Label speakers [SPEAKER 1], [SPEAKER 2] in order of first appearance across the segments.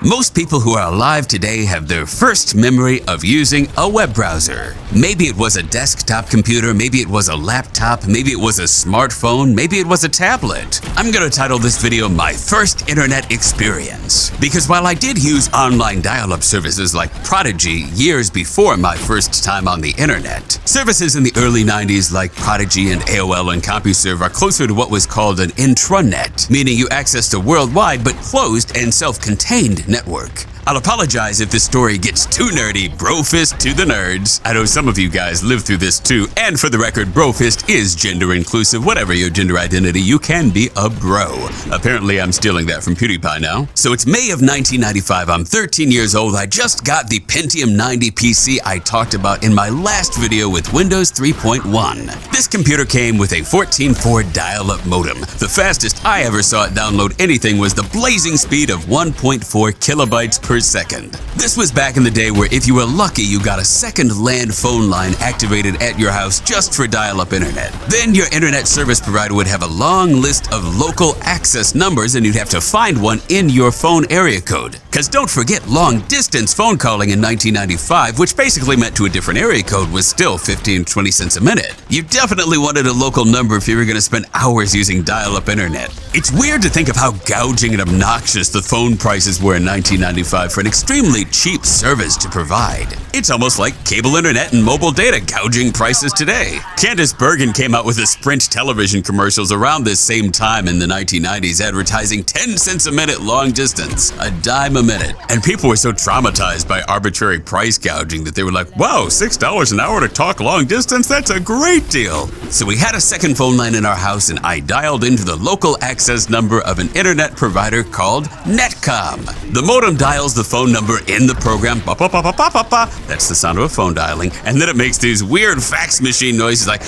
[SPEAKER 1] Most people who are alive today have their first memory of using a web browser. Maybe it was a desktop computer, maybe it was a laptop, maybe it was a smartphone, maybe it was a tablet. I'm gonna title this video My First Internet Experience. Because while I did use online dial-up services like Prodigy years before my first time on the internet, services in the early 90s like Prodigy and AOL and CompuServe are closer to what was called an intranet, meaning you accessed a worldwide but closed and self-contained network. I'll apologize if this story gets too nerdy. Brofist to the nerds. I know some of you guys lived through this too, and for the record, Brofist is gender inclusive. Whatever your gender identity, you can be a bro. Apparently, I'm stealing that from PewDiePie now. So it's May of 1995. I'm 13 years old. I just got the Pentium 90 PC I talked about in my last video with Windows 3.1. This computer came with a 14.4 dial-up modem. The fastest I ever saw it download anything was the blazing speed of 1.4 kilobytes per second. This was back in the day where if you were lucky, you got a second land phone line activated at your house just for dial-up internet. Then your internet service provider would have a long list of local access numbers and you'd have to find one in your phone area code. Cause don't forget, long distance phone calling in 1995, which basically meant to a different area code, was still 15-20 cents a minute. You definitely wanted a local number if you were gonna spend hours using dial-up internet. It's weird to think of how gouging and obnoxious the phone prices were in 1995 for an extremely cheap service to provide. It's almost like cable internet and mobile data gouging prices today. Candace Bergen came out with the Sprint television commercials around this same time in the 1990s, advertising 10 cents a minute long distance, a dime a minute. And people were so traumatized by arbitrary price gouging that they were like, wow, $6 an hour to talk long distance? That's a great deal. So we had a second phone line in our house and I dialed into the local access number of an internet provider called Netcom. The modem dials the phone number in the program, ba ba ba ba ba ba ba. That's the sound of a phone dialing, and then it makes these weird fax machine noises like.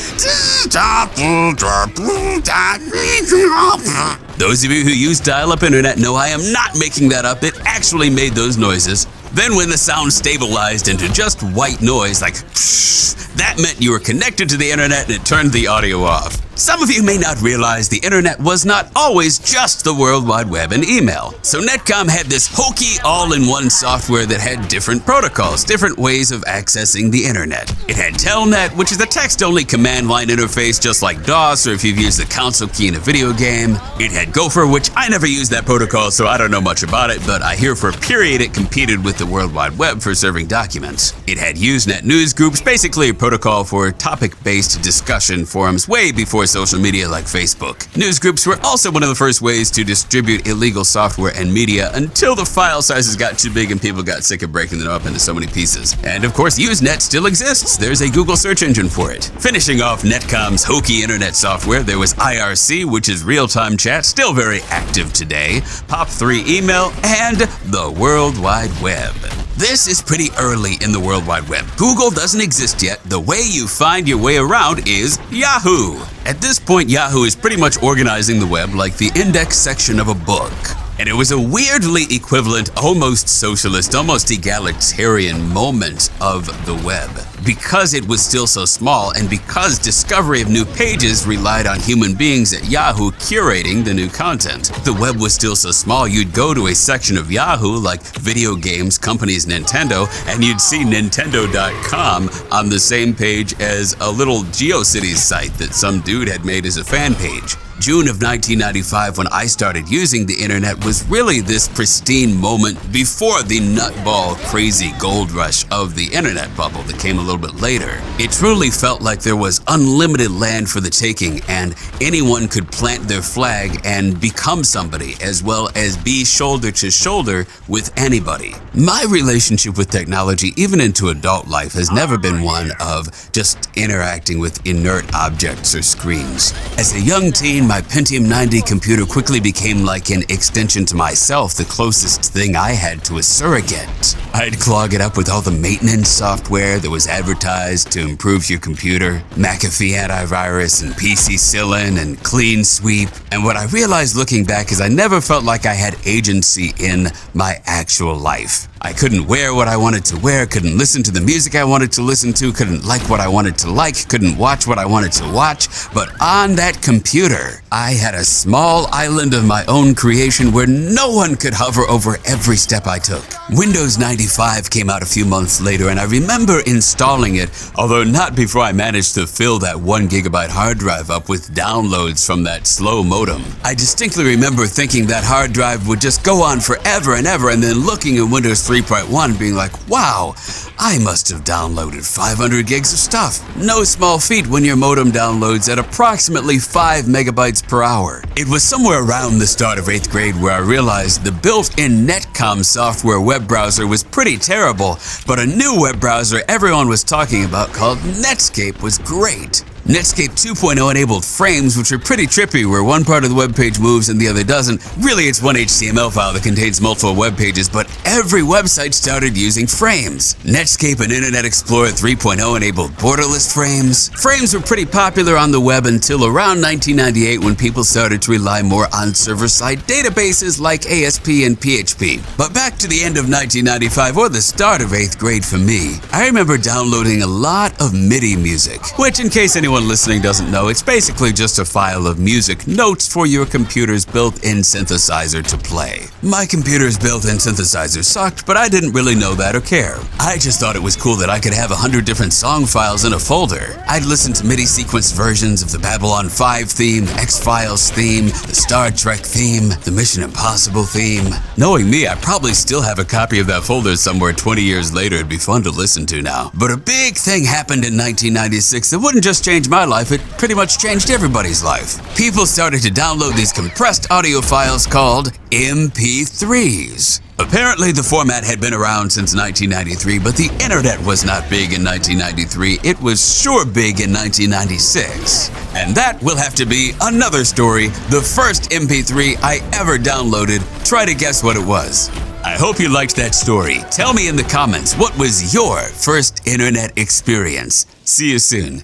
[SPEAKER 1] Those of you who use dial-up internet know I am not making that up. It actually made those noises. Then when the sound stabilized into just white noise like psh, that meant you were connected to the internet and it turned the audio off. Some of you may not realize the internet was not always just the World Wide Web and email. So Netcom had this hokey all-in-one software that had different protocols, different ways of accessing the internet. It had Telnet, which is a text-only command line interface just like DOS or if you've used the console key in a video game. It had Gopher, which I never used that protocol, so I don't know much about it, but I hear for a period it competed with the World Wide Web for serving documents. It had Usenet newsgroups, basically a protocol for topic-based discussion forums way before social media like Facebook. Newsgroups were also one of the first ways to distribute illegal software and media until the file sizes got too big and people got sick of breaking them up into so many pieces. And of course, Usenet still exists. There's a Google search engine for it. Finishing off Netcom's hokey internet software, there was IRC, which is real-time chat, still very active today, POP3 email, and the World Wide Web. This is pretty early in the World Wide Web. Google doesn't exist yet. The way you find your way around is Yahoo. At this point, Yahoo is pretty much organizing the web like the index section of a book. And it was a weirdly equivalent, almost socialist, almost egalitarian moment of the web. Because it was still so small and because discovery of new pages relied on human beings at Yahoo curating the new content. The web was still so small you'd go to a section of Yahoo like video games, companies, Nintendo, and you'd see Nintendo.com on the same page as a little GeoCities site that some dude had made as a fan page. June of 1995, when I started using the internet, was really this pristine moment before the nutball crazy gold rush of the internet bubble that came a little bit later. It truly felt like there was unlimited land for the taking and anyone could plant their flag and become somebody as well as be shoulder to shoulder with anybody. My relationship with technology, even into adult life, has never been one of just interacting with inert objects or screens. As a young teen, my Pentium 90 computer quickly became like an extension to myself, the closest thing I had to a surrogate. I'd clog it up with all the maintenance software, there was advertised to improve your computer. McAfee antivirus and PC Cillin and Clean Sweep. And what I realized looking back is I never felt like I had agency in my actual life. I couldn't wear what I wanted to wear, couldn't listen to the music I wanted to listen to, couldn't like what I wanted to like, couldn't watch what I wanted to watch. But on that computer, I had a small island of my own creation where no one could hover over every step I took. Windows 95 came out a few months later, and I remember installing it, although not before I managed to fill that 1 gigabyte hard drive up with downloads from that slow modem. I distinctly remember thinking that hard drive would just go on forever and ever, and then looking at Windows 3.1 being like, wow, I must have downloaded 500 gigs of stuff. No small feat when your modem downloads at approximately 5 megabytes per hour. It was somewhere around the start of 8th grade where I realized the built-in Netcom software web browser was pretty terrible, but a new web browser everyone was talking about called Netscape was great. Netscape 2.0 enabled frames, which are pretty trippy, where one part of the web page moves and the other doesn't. Really, it's one HTML file that contains multiple web pages, but every website started using frames. Netscape and Internet Explorer 3.0 enabled borderless frames. Frames were pretty popular on the web until around 1998 when people started to rely more on server-side databases like ASP and PHP. But back to the end of 1995, or the start of 8th grade for me, I remember downloading a lot of MIDI music, which, in case anyone listening doesn't know, it's basically just a file of music notes for your computer's built-in synthesizer to play. My computer's built-in synthesizer sucked, but I didn't really know that or care. I just thought it was cool that I could have 100 different song files in a folder. I'd listen to MIDI sequence versions of the Babylon 5 theme, the X-Files theme, the Star Trek theme, the Mission Impossible theme. Knowing me, I probably still have a copy of that folder somewhere 20 years later. It'd be fun to listen to now. But a big thing happened in 1996 that wouldn't just change my life, it pretty much changed everybody's life. People started to download these compressed audio files called MP3s. Apparently, the format had been around since 1993, but the internet was not big in 1993. It was sure big in 1996. And that will have to be another story. The first MP3 I ever downloaded. Try to guess what it was. I hope you liked that story. Tell me in the comments, what was your first internet experience? See you soon.